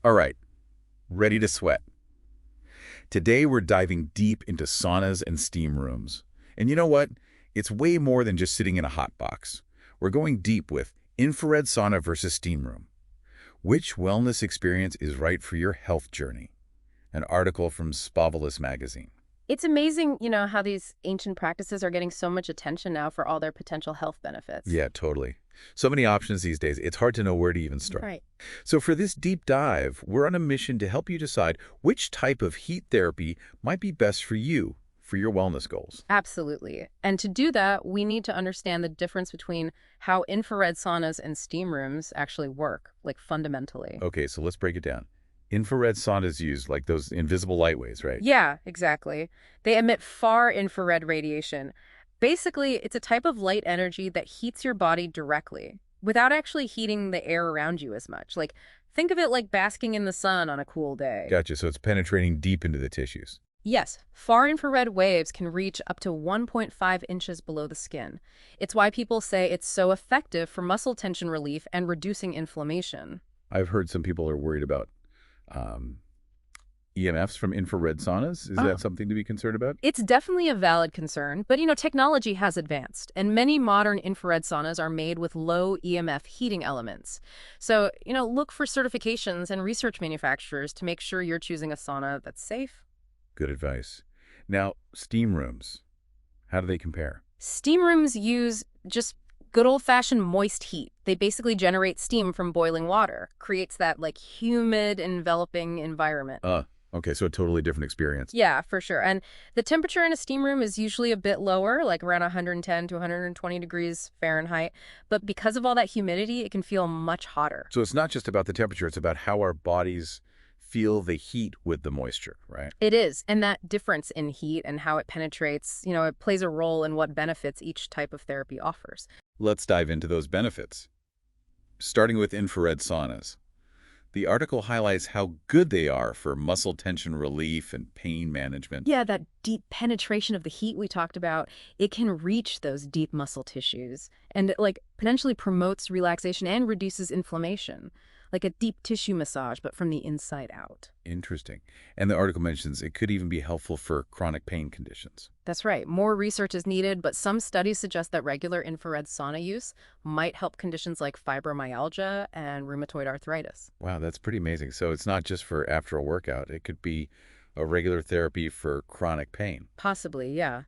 All right, ready to sweat. Today we're diving deep into saunas and steam rooms. And you know what? It's way more than just sitting in a hot box. We're going deep with infrared sauna versus steam room. Which wellness experience is right for your health journey? An article from Spavelous magazine. It's amazing, how these ancient practices are getting so much attention now for all their potential health benefits. Yeah, totally. So many options these days, it's hard to know where to even start. Right. So for this deep dive, we're on a mission to help you decide which type of heat therapy might be best for you, for your wellness goals. Absolutely. And to do that, we need to understand the difference between how infrared saunas and steam rooms actually work, like fundamentally. Okay, so let's break it down. Infrared saunas use like those invisible light waves, right? Yeah, exactly. They emit far infrared radiation. Basically, it's a type of light energy that heats your body directly without actually heating the air around you as much. Like, think of it like basking in the sun on a cool day. Gotcha, so it's penetrating deep into the tissues. Yes, far infrared waves can reach up to 1.5 inches below the skin. It's why people say it's so effective for muscle tension relief and reducing inflammation. I've heard some people are worried about um, EMFs from infrared saunas. Is Oh. that something to be concerned about? It's definitely a valid concern, but technology has advanced, and many modern infrared saunas are made with low EMF heating elements. So, look for certifications and research manufacturers to make sure you're choosing a sauna that's safe. Good advice. Now, steam rooms, how do they compare? Steam rooms use just good old-fashioned moist heat. They basically generate steam from boiling water, creates that like humid, enveloping environment. Okay, so a totally different experience. Yeah, for sure. And the temperature in a steam room is usually a bit lower, like around 110 to 120 degrees Fahrenheit. But because of all that humidity, it can feel much hotter. So it's not just about the temperature, it's about how our bodies feel the heat with the moisture, right? It is. And that difference in heat and how it penetrates, it plays a role in what benefits each type of therapy offers. Let's dive into those benefits. Starting with infrared saunas. The article highlights how good they are for muscle tension relief and pain management. Yeah, that deep penetration of the heat we talked about, it can reach those deep muscle tissues and it potentially promotes relaxation and reduces inflammation, like a deep tissue massage, but from the inside out. Interesting. And the article mentions it could even be helpful for chronic pain conditions. That's right. More research is needed, but some studies suggest that regular infrared sauna use might help conditions like fibromyalgia and rheumatoid arthritis. Wow, that's pretty amazing. So it's not just for after a workout. It could be a regular therapy for chronic pain. Possibly, yeah.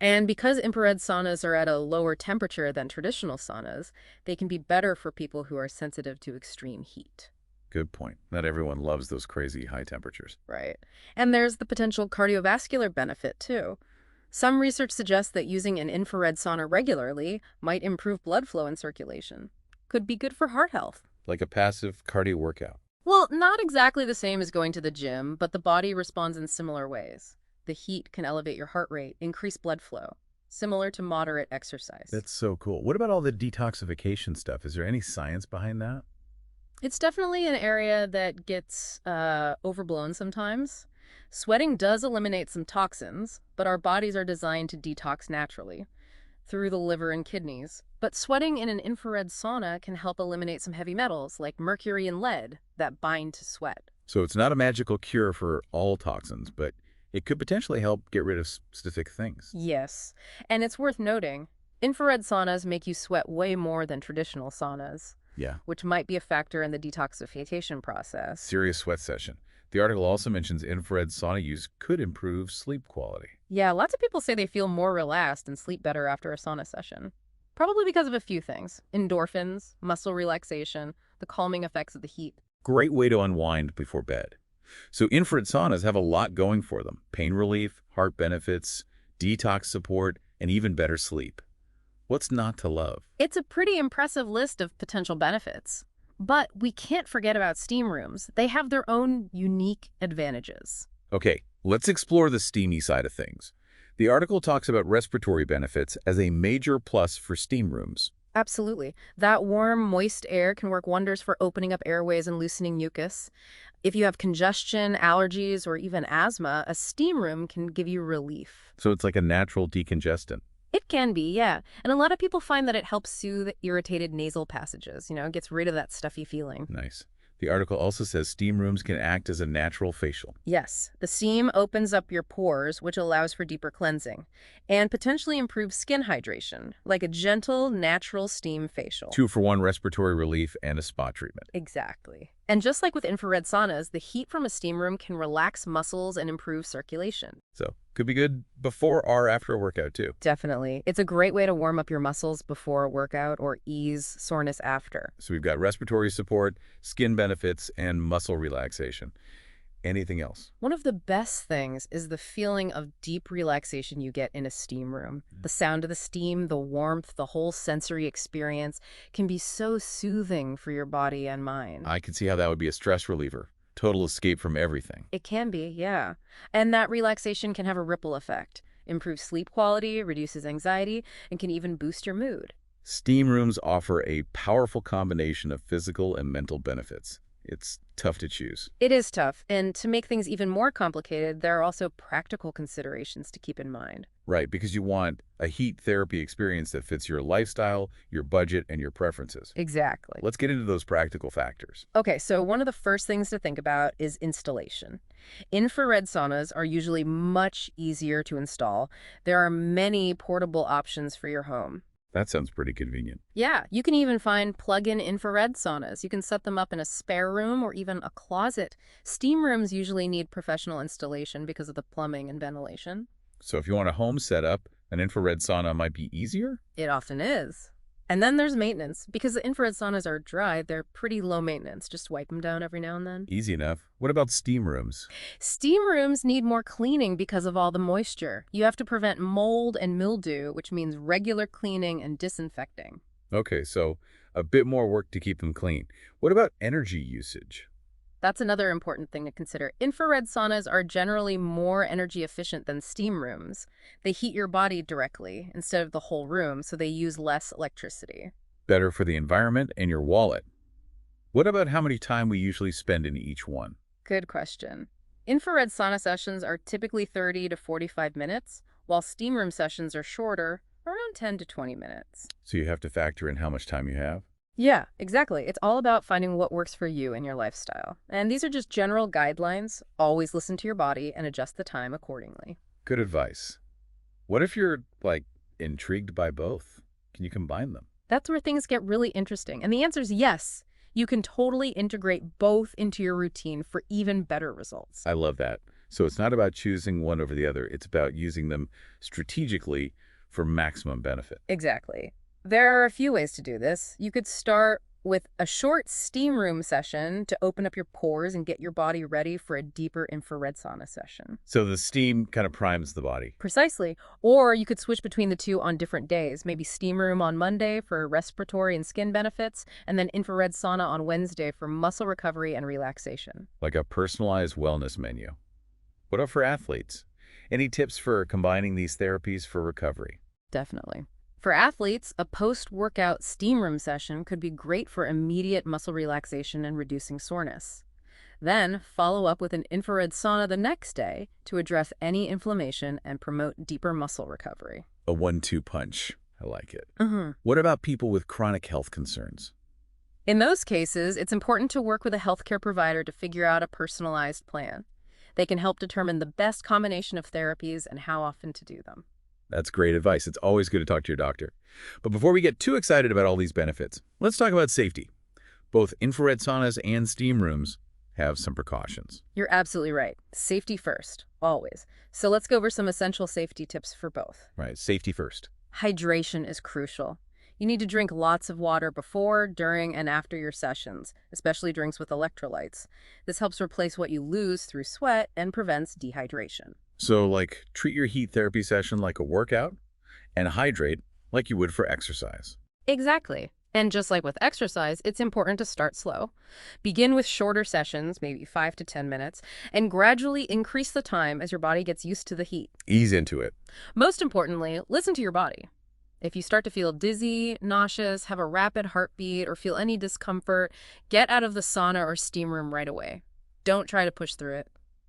And because infrared saunas are at a lower temperature than traditional saunas, they can be better for people who are sensitive to extreme heat. Good point. Not everyone loves those crazy high temperatures. Right. And there's the potential cardiovascular benefit, too. Some research suggests that using an infrared sauna regularly might improve blood flow and circulation. Could be good for heart health. Like a passive cardio workout. Well, not exactly the same as going to the gym, but the body responds in similar ways. The heat can elevate your heart rate, increase blood flow, similar to moderate exercise. That's so cool. What about all the detoxification stuff? Is there any science behind that? It's definitely an area that gets overblown sometimes. Sweating does eliminate some toxins, but our bodies are designed to detox naturally through the liver and kidneys. But sweating in an infrared sauna can help eliminate some heavy metals like mercury and lead that bind to sweat. So it's not a magical cure for all toxins, but it could potentially help get rid of specific things. Yes, and it's worth noting, infrared saunas make you sweat way more than traditional saunas, Yeah, which might be a factor in the detoxification process. serious sweat session. The article also mentions infrared sauna use could improve sleep quality. Yeah, lots of people say they feel more relaxed and sleep better after a sauna session. Probably because of a few things: endorphins, muscle relaxation, the calming effects of the heat. Great way to unwind before bed. So infrared saunas have a lot going for them. Pain relief, heart benefits, detox support, and even better sleep. What's not to love? It's a pretty impressive list of potential benefits. But we can't forget about steam rooms. They have their own unique advantages. Okay, let's explore the steamy side of things. The article talks about respiratory benefits as a major plus for steam rooms. Absolutely. That warm, moist air can work wonders for opening up airways and loosening mucus. If you have congestion, allergies, or even asthma, a steam room can give you relief. So it's like a natural decongestant. It can be, yeah. And a lot of people find that it helps soothe irritated nasal passages, gets rid of that stuffy feeling. Nice. The article also says steam rooms can act as a natural facial. Yes, the steam opens up your pores, which allows for deeper cleansing, and potentially improves skin hydration, like a gentle, natural steam facial. 2-for-1 respiratory relief and a spa treatment. Exactly. And just like with infrared saunas, the heat from a steam room can relax muscles and improve circulation. So, could be good before or after a workout, too. Definitely. It's a great way to warm up your muscles before a workout or ease soreness after. So we've got respiratory support, skin benefits, and muscle relaxation. Anything else? One of the best things is the feeling of deep relaxation you get in a steam room. The sound of the steam, the warmth, the whole sensory experience can be so soothing for your body and mind. I could see how that would be a stress reliever. Total escape from everything. It can be, yeah. And that relaxation can have a ripple effect. Improves sleep quality, reduces anxiety, and can even boost your mood. Steam rooms offer a powerful combination of physical and mental benefits. It's tough to choose. It is tough, and to make things even more complicated, there are also practical considerations to keep in mind. Right, because you want a heat therapy experience that fits your lifestyle, your budget, and your preferences. Exactly. Let's get into those practical factors. Okay, so one of the first things to think about is installation. Infrared saunas are usually much easier to install. There are many portable options for your home. That sounds pretty convenient. Yeah, you can even find plug-in infrared saunas. You can set them up in a spare room or even a closet. Steam rooms usually need professional installation because of the plumbing and ventilation. So if you want a home setup, an infrared sauna might be easier? It often is. And then there's maintenance. Because the infrared saunas are dry, they're pretty low maintenance. Just wipe them down every now and then. Easy enough. What about steam rooms? Steam rooms need more cleaning because of all the moisture. You have to prevent mold and mildew, which means regular cleaning and disinfecting. Okay, so a bit more work to keep them clean. What about energy usage? That's another important thing to consider. Infrared saunas are generally more energy efficient than steam rooms. They heat your body directly instead of the whole room, so they use less electricity. Better for the environment and your wallet. What about how many time we usually spend in each one? Good question. Infrared sauna sessions are typically 30 to 45 minutes, while steam room sessions are shorter, around 10 to 20 minutes. So you have to factor in how much time you have? Yeah, exactly. It's all about finding what works for you and your lifestyle. And these are just general guidelines. Always listen to your body and adjust the time accordingly. Good advice. What if you're, intrigued by both? Can you combine them? That's where things get really interesting. And the answer is yes. You can totally integrate both into your routine for even better results. I love that. So it's not about choosing one over the other. It's about using them strategically for maximum benefit. Exactly. There are a few ways to do this. You could start with a short steam room session to open up your pores and get your body ready for a deeper infrared sauna session. So the steam kind of primes the body. Precisely. Or you could switch between the two on different days. Maybe steam room on Monday for respiratory and skin benefits, and then infrared sauna on Wednesday for muscle recovery and relaxation. Like a personalized wellness menu. What about for athletes? Any tips for combining these therapies for recovery? Definitely. For athletes, a post-workout steam room session could be great for immediate muscle relaxation and reducing soreness. Then, follow up with an infrared sauna the next day to address any inflammation and promote deeper muscle recovery. A 1-2 punch. I like it. Mm-hmm. What about people with chronic health concerns? In those cases, it's important to work with a healthcare provider to figure out a personalized plan. They can help determine the best combination of therapies and how often to do them. That's great advice. It's always good to talk to your doctor. But before we get too excited about all these benefits, let's talk about safety. Both infrared saunas and steam rooms have some precautions. You're absolutely right. Safety first, always. So let's go over some essential safety tips for both. Right, safety first. Hydration is crucial. You need to drink lots of water before, during, and after your sessions, especially drinks with electrolytes. This helps replace what you lose through sweat and prevents dehydration. So, treat your heat therapy session like a workout and hydrate like you would for exercise. Exactly. And just like with exercise, it's important to start slow. Begin with shorter sessions, maybe 5 to 10 minutes, and gradually increase the time as your body gets used to the heat. Ease into it. Most importantly, listen to your body. If you start to feel dizzy, nauseous, have a rapid heartbeat, or feel any discomfort, get out of the sauna or steam room right away. Don't try to push through it.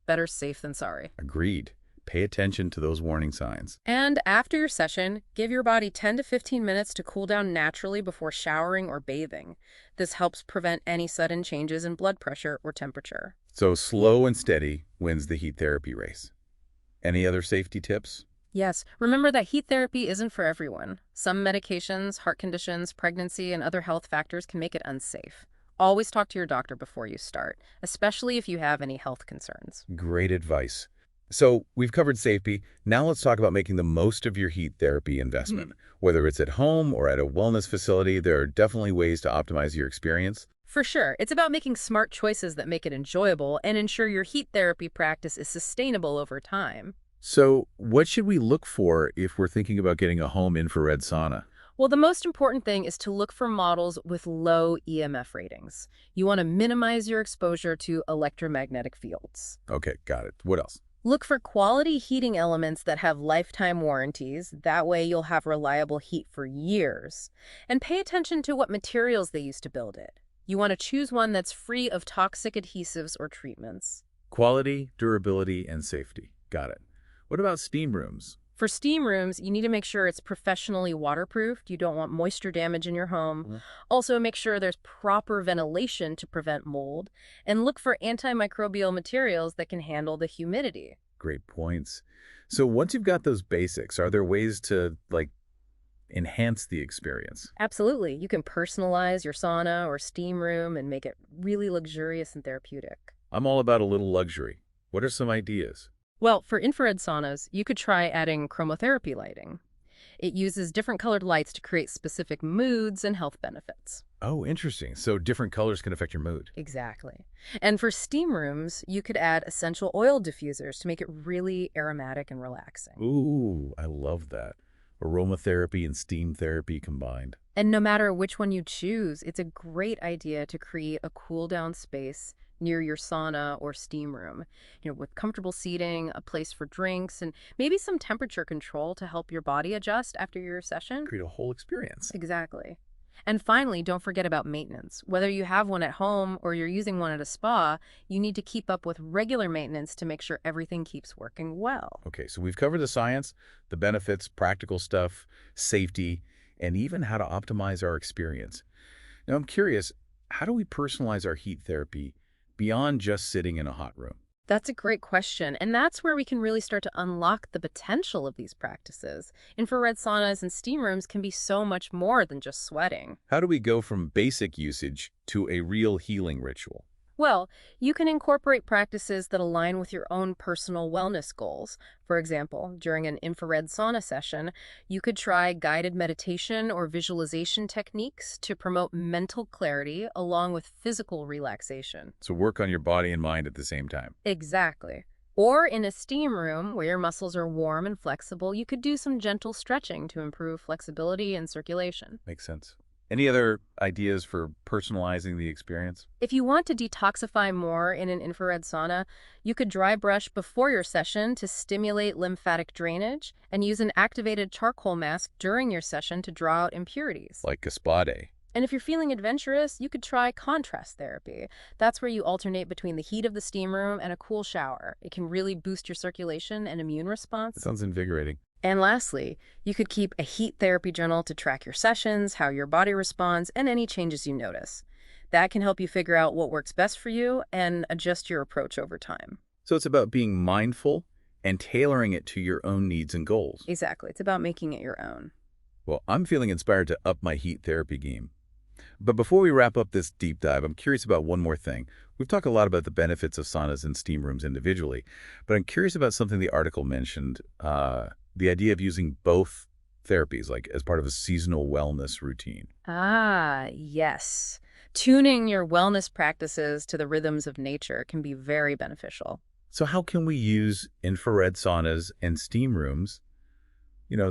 Better safe than sorry. Agreed. Pay attention to those warning signs. And after your session, give your body 10 to 15 minutes to cool down naturally before showering or bathing. This helps prevent any sudden changes in blood pressure or temperature. So slow and steady wins the heat therapy race. Any other safety tips? Yes, remember that heat therapy isn't for everyone. Some medications, heart conditions, pregnancy, and other health factors can make it unsafe. Always talk to your doctor before you start, especially if you have any health concerns. Great advice. So we've covered safety. Now let's talk about making the most of your heat therapy investment. Whether it's at home or at a wellness facility, there are definitely ways to optimize your experience. For sure, it's about making smart choices that make it enjoyable and ensure your heat therapy practice is sustainable over time. So what should we look for if we're thinking about getting a home infrared sauna? Well, the most important thing is to look for models with low EMF ratings. You want to minimize your exposure to electromagnetic fields. Okay, got it. What else? Look for quality heating elements that have lifetime warranties. That way you'll have reliable heat for years. And pay attention to what materials they use to build it. You want to choose one that's free of toxic adhesives or treatments. Quality, durability, and safety. Got it. What about steam rooms? For steam rooms, you need to make sure it's professionally waterproofed. You don't want moisture damage in your home. Also, make sure there's proper ventilation to prevent mold. And look for antimicrobial materials that can handle the humidity. Great points. So once you've got those basics, are there ways to, enhance the experience? Absolutely. You can personalize your sauna or steam room and make it really luxurious and therapeutic. I'm all about a little luxury. What are some ideas? Well, for infrared saunas, you could try adding chromotherapy lighting. It uses different colored lights to create specific moods and health benefits. Oh, interesting. So different colors can affect your mood. Exactly. And for steam rooms, you could add essential oil diffusers to make it really aromatic and relaxing. Ooh, I love that. Aromatherapy and steam therapy combined. And no matter which one you choose, it's a great idea to create a cool-down space near your sauna or steam room, with comfortable seating, a place for drinks, and maybe some temperature control to help your body adjust after your session. Create a whole experience. Exactly. And finally, don't forget about maintenance. Whether you have one at home or you're using one at a spa, you need to keep up with regular maintenance to make sure everything keeps working well. Okay, so we've covered the science, the benefits, practical stuff, safety, and even how to optimize our experience. Now, I'm curious, how do we personalize our heat therapy beyond just sitting in a hot room? That's a great question, and that's where we can really start to unlock the potential of these practices. Infrared saunas and steam rooms can be so much more than just sweating. How do we go from basic usage to a real healing ritual? Well, you can incorporate practices that align with your own personal wellness goals. For example, during an infrared sauna session, you could try guided meditation or visualization techniques to promote mental clarity along with physical relaxation. So work on your body and mind at the same time. Exactly. Or in a steam room where your muscles are warm and flexible, you could do some gentle stretching to improve flexibility and circulation. Makes sense. Any other ideas for personalizing the experience? If you want to detoxify more in an infrared sauna, you could dry brush before your session to stimulate lymphatic drainage and use an activated charcoal mask during your session to draw out impurities. Like a spa day. And if you're feeling adventurous, you could try contrast therapy. That's where you alternate between the heat of the steam room and a cool shower. It can really boost your circulation and immune response. That sounds invigorating. And lastly, you could keep a heat therapy journal to track your sessions, how your body responds, and any changes you notice. That can help you figure out what works best for you and adjust your approach over time. So it's about being mindful and tailoring it to your own needs and goals. Exactly. It's about making it your own. Well, I'm feeling inspired to up my heat therapy game. But before we wrap up this deep dive, I'm curious about one more thing. We've talked a lot about the benefits of saunas and steam rooms individually, but I'm curious about something the article mentioned, the idea of using both therapies, like as part of a seasonal wellness routine. Ah, yes. Tuning your wellness practices to the rhythms of nature can be very beneficial. So how can we use infrared saunas and steam rooms,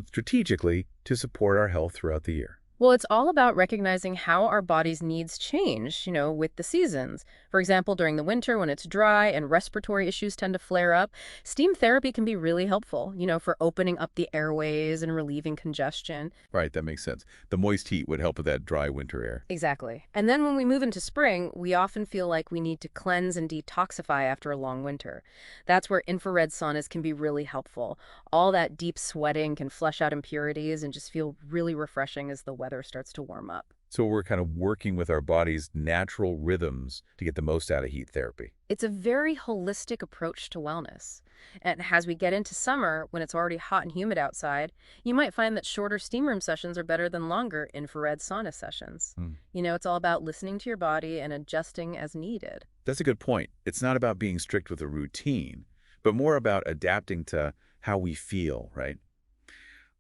strategically to support our health throughout the year? Well, it's all about recognizing how our body's needs change, with the seasons. For example, during the winter when it's dry and respiratory issues tend to flare up, steam therapy can be really helpful, for opening up the airways and relieving congestion. Right, that makes sense. The moist heat would help with that dry winter air. Exactly. And then when we move into spring, we often feel like we need to cleanse and detoxify after a long winter. That's where infrared saunas can be really helpful. All that deep sweating can flush out impurities and just feel really refreshing as the weather starts to warm up. So we're kind of working with our body's natural rhythms to get the most out of heat therapy. It's a very holistic approach to wellness. And as we get into summer, when it's already hot and humid outside, you might find that shorter steam room sessions are better than longer infrared sauna sessions. Hmm. It's all about listening to your body and adjusting as needed. That's a good point. It's not about being strict with a routine, but more about adapting to how we feel, right?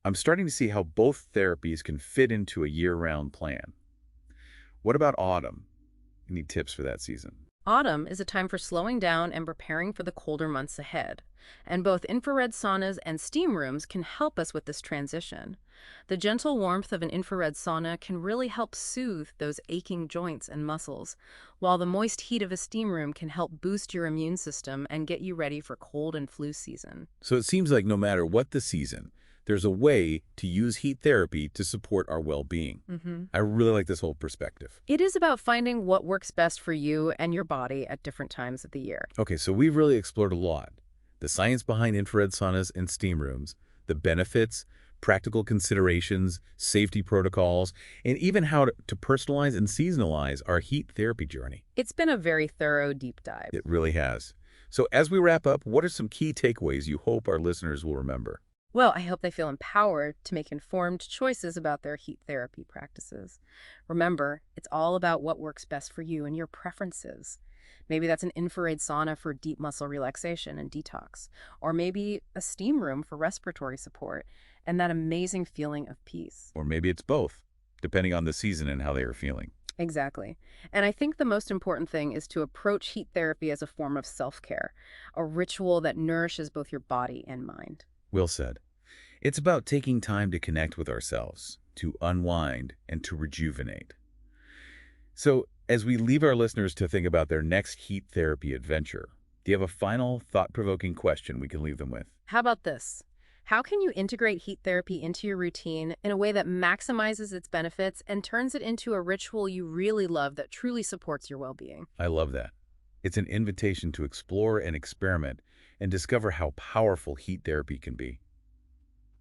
I'm starting to see how both therapies can fit into a year-round plan. What about autumn? Any tips for that season? Autumn is a time for slowing down and preparing for the colder months ahead, and both infrared saunas and steam rooms can help us with this transition. The gentle warmth of an infrared sauna can really help soothe those aching joints and muscles, while the moist heat of a steam room can help boost your immune system and get you ready for cold and flu season. So it seems like no matter what the season, there's a way to use heat therapy to support our well-being. I really like this whole perspective. It is about finding what works best for you and your body at different times of the year. Okay, so we've really explored a lot. The science behind infrared saunas and steam rooms, the benefits, practical considerations, safety protocols, and even how to personalize and seasonalize our heat therapy journey. It's been a very thorough deep dive. It really has. So as we wrap up, what are some key takeaways you hope our listeners will remember? Well, I hope they feel empowered to make informed choices about their heat therapy practices. Remember, it's all about what works best for you and your preferences. Maybe that's an infrared sauna for deep muscle relaxation and detox, or maybe a steam room for respiratory support and that amazing feeling of peace. Or maybe it's both, depending on the season and how they are feeling. Exactly. And I think the most important thing is to approach heat therapy as a form of self-care, a ritual that nourishes both your body and mind. Well said. It's about taking time to connect with ourselves, to unwind, and to rejuvenate. So, as we leave our listeners to think about their next heat therapy adventure, do you have a final thought-provoking question we can leave them with? How about this? How can you integrate heat therapy into your routine in a way that maximizes its benefits and turns it into a ritual you really love that truly supports your well-being? I love that. It's an invitation to explore and experiment and discover how powerful heat therapy can be.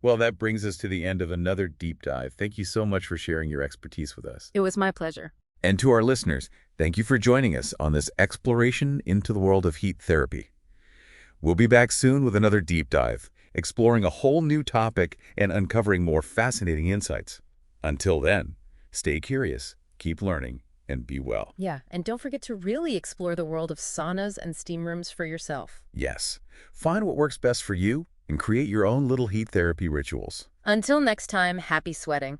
Well, that brings us to the end of another deep dive. Thank you so much for sharing your expertise with us. It was my pleasure. And to our listeners, thank you for joining us on this exploration into the world of heat therapy. We'll be back soon with another deep dive, exploring a whole new topic and uncovering more fascinating insights. Until then, stay curious, keep learning, and be well. Yeah, and don't forget to really explore the world of saunas and steam rooms for yourself. Yes, find what works best for you and create your own little heat therapy rituals. Until next time, happy sweating.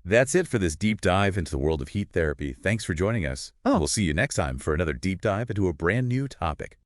That's it for this deep dive into the world of heat therapy. Thanks for joining us. We'll see you next time for another deep dive into a brand new topic.